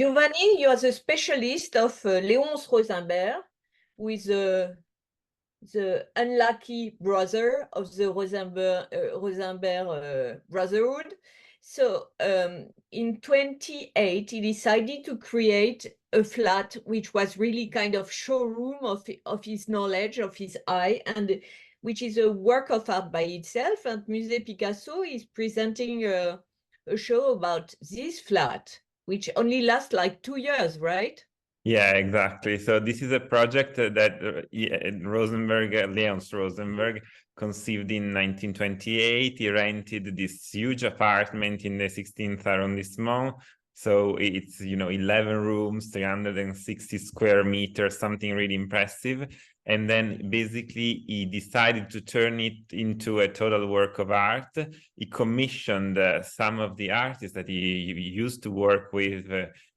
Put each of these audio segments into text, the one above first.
Giovanni, you are the specialist of Léonce Rosenberg, who is the unlucky brother of the Rosenberg Brotherhood. So in 28, he decided to create a flat which was really kind of showroom of his knowledge, of his eye, and which is a work of art by itself. And Musée Picasso is presenting a show about this flat, which only lasts like 2 years, right? Yeah, exactly. So this is a project that Léonce Rosenberg conceived in 1928. He rented this huge apartment in the 16th arrondissement. So it's, 11 rooms, 360 square meters, something really impressive. And then basically he decided to turn it into a total work of art. He commissioned some of the artists that he used to work with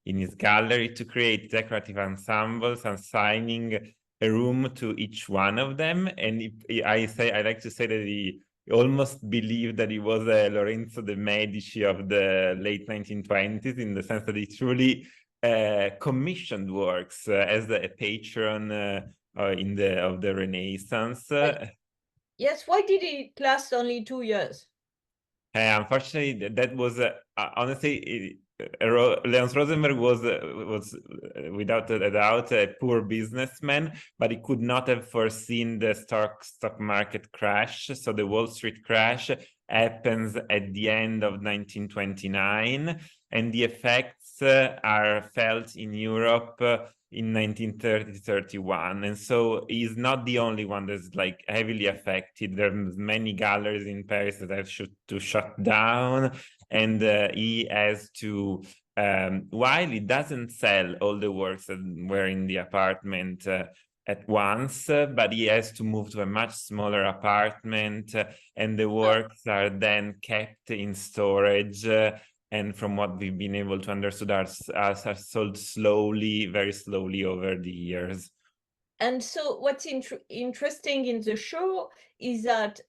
in his gallery to create decorative ensembles, and assigning a room to each one of them. And I like to say that he almost believed that he was Lorenzo de' Medici of the late 1920s, in the sense that he truly commissioned works as a patron of the Renaissance. Yes, why did it last only 2 years? Unfortunately, that was honestly. Léonce Rosenberg was without a doubt a poor businessman, but he could not have foreseen the stock market crash. So the Wall Street crash happens at the end of 1929, and the effects are felt in Europe in 1930-31. And so he's not the only one that's like heavily affected. There's many galleries in Paris that have to shut down, and he has to, while he doesn't sell all the works that were in the apartment at once, but he has to move to a much smaller apartment, and the works are then kept in storage, and from what we've been able to understand, are sold slowly, very slowly over the years. And so what's interesting in the show is that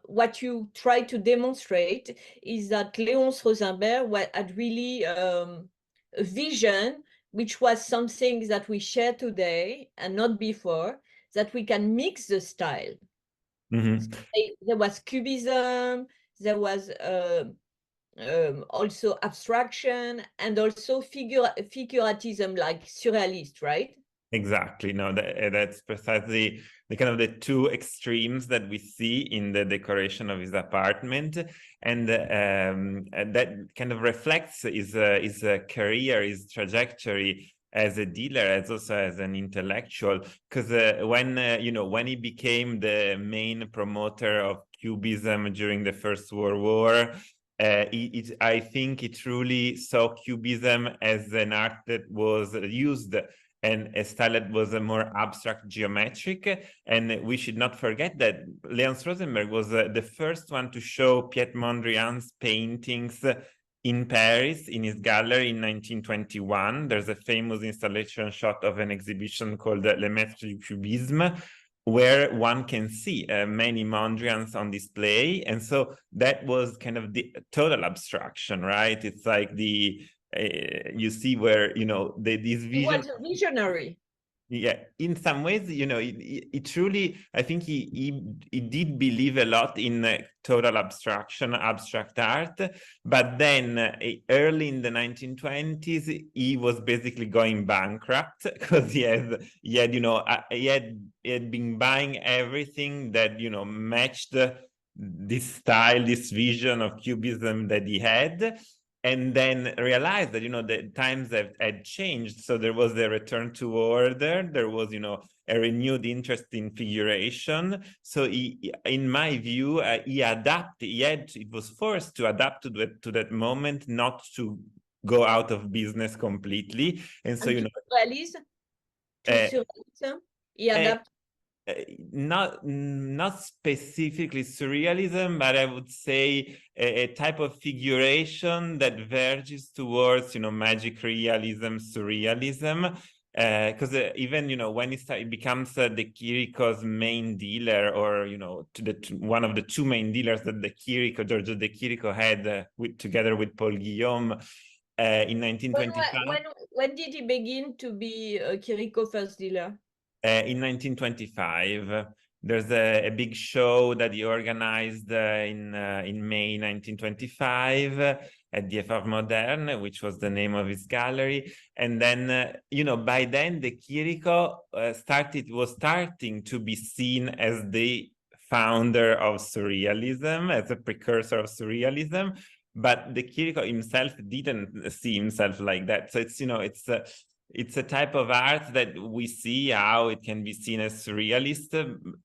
what you try to demonstrate is that Léonce Rosenberg had really a vision, which was something that we share today and not before, that we can mix the style. Mm-hmm. So there was cubism, there was also abstraction, and also figuratism, like surrealist, right? Exactly. No, that's precisely the kind of the two extremes that we see in the decoration of his apartment, and that kind of reflects his career, his trajectory as a dealer, as also as an intellectual. Because when he became the main promoter of cubism during the First World War, I think he truly saw cubism as an art that was used, and a style that was a more abstract, geometric. And we should not forget that Léonce Rosenberg was the first one to show Piet Mondrian's paintings in Paris in his gallery in 1921. There's a famous installation shot of an exhibition called Le Maître du Cubisme, where one can see many Mondrians on display. And so that was kind of the total abstraction, right? It's like you see where, this vision. He was a visionary. Yeah, in some ways, he truly, I think he did believe a lot in total abstraction, abstract art. But then early in the 1920s, he was basically going bankrupt, because he had been buying everything that, matched this style, this vision of cubism that he had. And then realized that, the times had changed. So there was a return to order. There was, a renewed interest in figuration. So he, in my view, he adapted. He was forced to adapt to that moment, not to go out of business completely. And so, surrealism, he adapted. Not specifically surrealism, but I would say a type of figuration that verges towards, magic realism, surrealism. Because even, when he becomes De Chirico's main dealer, or, one of the two main dealers that Giorgio De Chirico had together with Paul Guillaume, in 1925. When did he begin to be Chirico first dealer? In 1925. There's a big show that he organized in May 1925 at the Effort Moderne, which was the name of his gallery. And then, you know, by then the Chirico was starting to be seen as the founder of Surrealism, as a precursor of Surrealism. But the Chirico himself didn't see himself like that. So it's, you know, it's a type of art that we see how it can be seen as surrealist,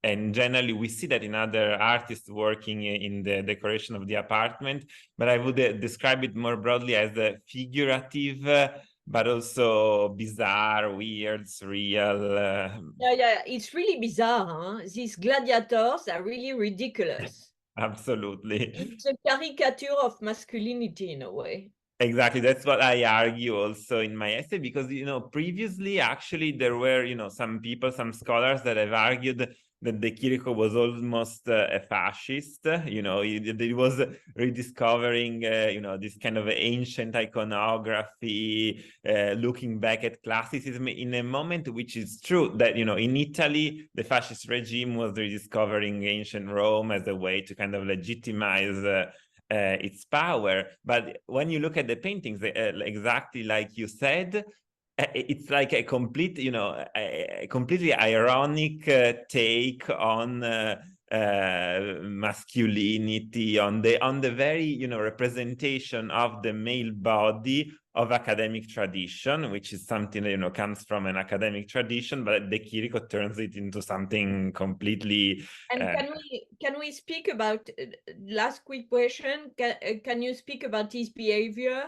and generally we see that in other artists working in the decoration of the apartment, but I would describe it more broadly as a figurative, but also bizarre, weird, surreal. Yeah, it's really bizarre, huh? These gladiators are really ridiculous. Absolutely. It's a caricature of masculinity in a way. Exactly. That's what I argue also in my essay, because, you know, previously, actually, there were, you know, some people, some scholars that have argued that the Chirico was almost a fascist. You know, it was rediscovering, you know, this kind of ancient iconography, looking back at classicism in a moment which is true that, you know, in Italy, the fascist regime was rediscovering ancient Rome as a way to kind of legitimize its power. But when you look at the paintings, exactly like you said, it's like a complete, you know, a completely ironic take on masculinity, on the very, you know, representation of the male body of academic tradition, which is something that, you know, comes from an academic tradition, but the Chirico turns it into something completely. And can we speak about last quick question? Can you speak about his behavior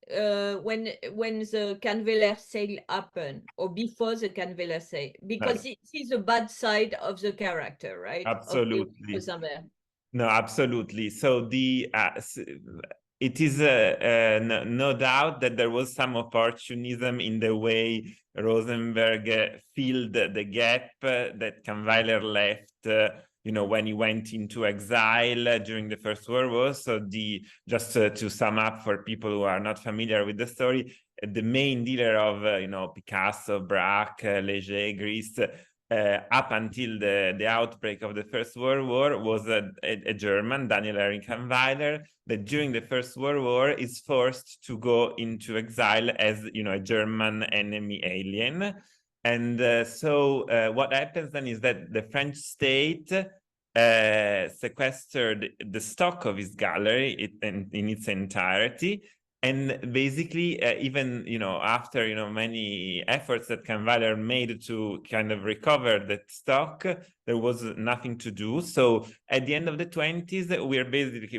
when the Canveller sale happened, or before the Canveller sale? Because this is a bad side of the character, right? Absolutely. Of No, absolutely. So it is no doubt that there was some opportunism in the way Rosenberg filled the gap that Kahnweiler left, you know, when he went into exile during the First World War. So just to sum up for people who are not familiar with the story, the main dealer of, you know, Picasso, Braque, Léger, Gris, up until the outbreak of the First World War was a German, Daniel Erich Kahnweiler, that during the First World War is forced to go into exile as, you know, a German enemy alien. And so what happens then is that the French state sequestered the stock of his gallery in its entirety. And basically, even, you know, after, you know, many efforts that Kahnweiler made to kind of recover that stock, there was nothing to do. So at the end of the 20s,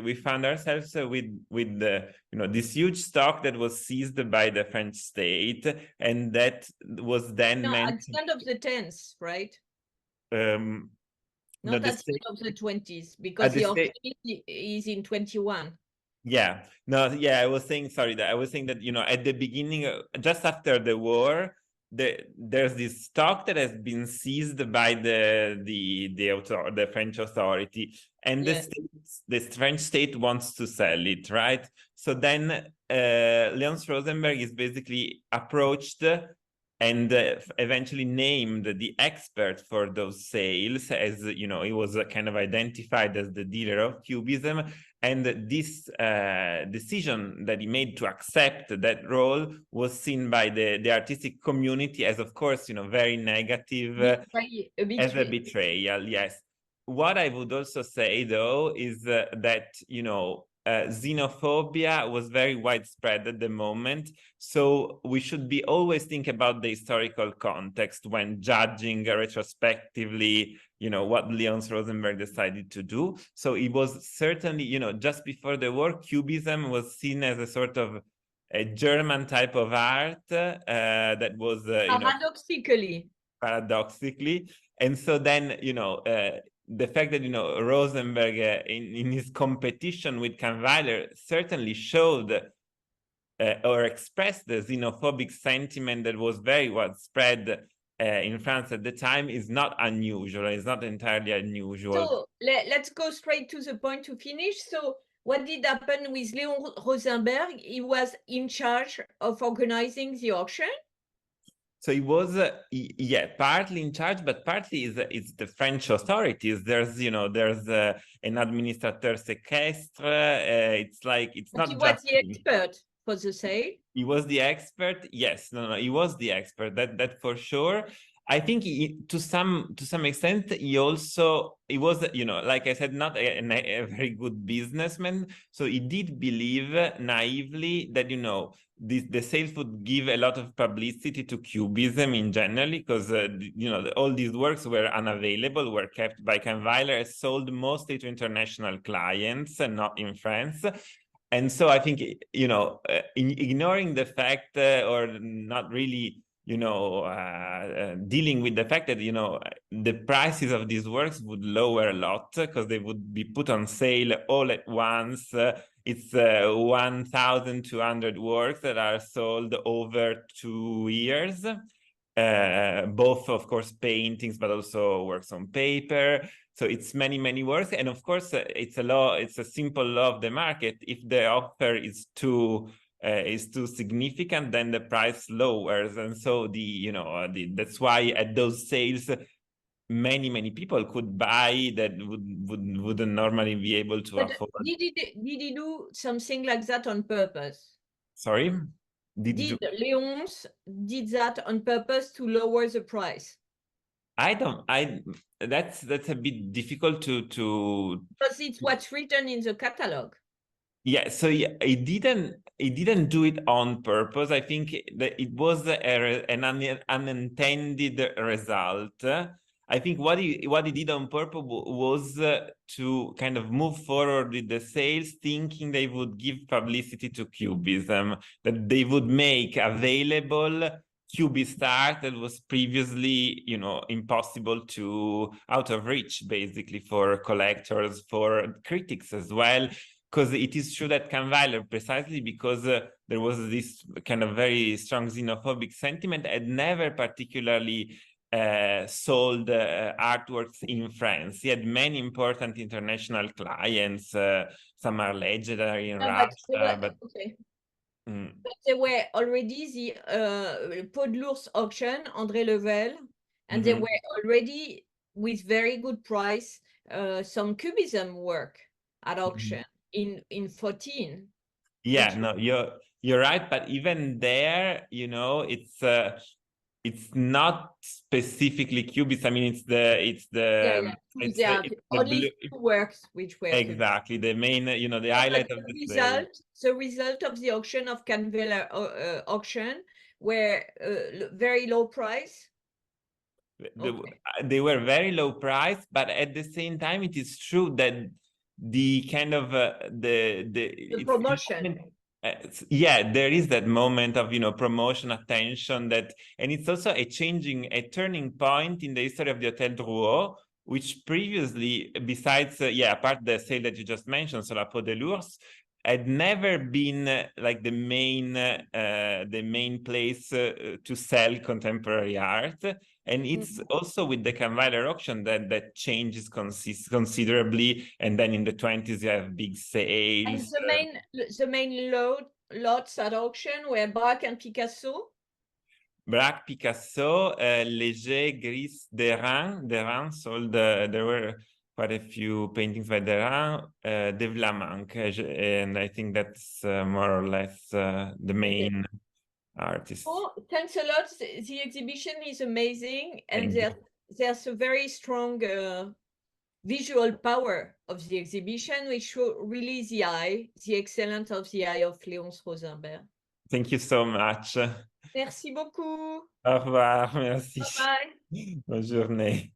we found ourselves with the, you know, this huge stock that was seized by the French state, and that was then meant at the end of the 10s, right? at Not at the end of the 20s, because your is in 21. Yeah, no, yeah, I was saying that, you know, at the beginning, just after the war, there's this stock that has been seized by the French authority, and the French state wants to sell it, right? So then Léonce Rosenberg is basically approached and eventually named the expert for those sales, as, you know, he was kind of identified as the dealer of cubism. And this decision that he made to accept that role was seen by the artistic community as, of course, you know, very negative, as a betrayal. Yes. What I would also say, though, is that, you know, xenophobia was very widespread at the moment. So we should always think about the historical context when judging retrospectively, you know, what Léonce Rosenberg decided to do. So it was certainly, you know, just before the war, cubism was seen as a sort of a German type of art that was, paradoxically. And so then, you know, the fact that, you know, Rosenberg in his competition with Kahnweiler certainly showed or expressed the xenophobic sentiment that was very widespread in France at the time is not unusual. It's not entirely unusual. So let's go straight to the point to finish. So what did happen with Léon Rosenberg? He was in charge of organizing the auction. So he was, yeah, partly in charge, but partly it's the French authorities. There's, there's an administrateur séquestre. It's like, it's But not he just was the expert for the sale. He was the expert. Yes, no, he was the expert. That for sure. I think to some extent he was, like I said, not a very good businessman. So he did believe naively that the sales would give a lot of publicity to cubism in general, because all these works were unavailable, were kept by Kahnweiler, sold mostly to international clients and not in France. And so I think, ignoring the fact or not really, dealing with the fact that, the prices of these works would lower a lot because they would be put on sale all at once. It's 1,200 works that are sold over 2 years. Both, of course, paintings, but also works on paper. So it's many works, and of course, it's a simple law of the market. If the offer is too significant, then the price lowers, and so that's why at those sales, many people could buy that wouldn't normally be able to afford. Did he do something like that on purpose? Sorry. Did Léonce did that on purpose to lower the price? That's a bit difficult to because it's what's written in the catalog. Yeah, so yeah, he didn't do it on purpose. I think that it was an unintended result. I think what he did on purpose was to kind of move forward with the sales, thinking they would give publicity to cubism, that they would make available cubist art that was previously, impossible out of reach, basically, for collectors, for critics as well. Because it is true that Kahnweiler, precisely because there was this kind of very strong xenophobic sentiment, had never particularly sold artworks in France. He had many important international clients. Some are legendary in Russia, but okay. But there were already the Peau de l'Ours auction, André Level, and there were already, with very good price, some cubism work at auction in 14. Yeah, no, you're right, but even there, it's not specifically cubist. I mean, it's the only two works which were exactly cubist. The main, the highlight of the result of the auction of Kahnweiler auction were very low price. They were very low price, but at the same time, it is true that the kind of the promotion. Yeah, there is that moment of promotion, attention, and it's also a turning point in the history of the Hôtel Drouot, which previously, besides apart the sale that you just mentioned, so La Peau de l'Ours, had never been like the main place to sell contemporary art. And it's also with the Kahnweiler auction that changes considerably. And then in the 20s, you have big sales. And the main lots at auction were Braque and Picasso. Braque, Picasso, Léger, Gris, Derain sold. There were quite a few paintings by Derain, de Vlaminck, and I think that's more or less the main artists. Oh, thanks a lot. The exhibition is amazing, and there's a very strong visual power of the exhibition, which show really the excellence of the eye of Léonce Rosenberg. Thank you so much. Merci beaucoup. Au revoir, merci. Bye bye. Bonne journée.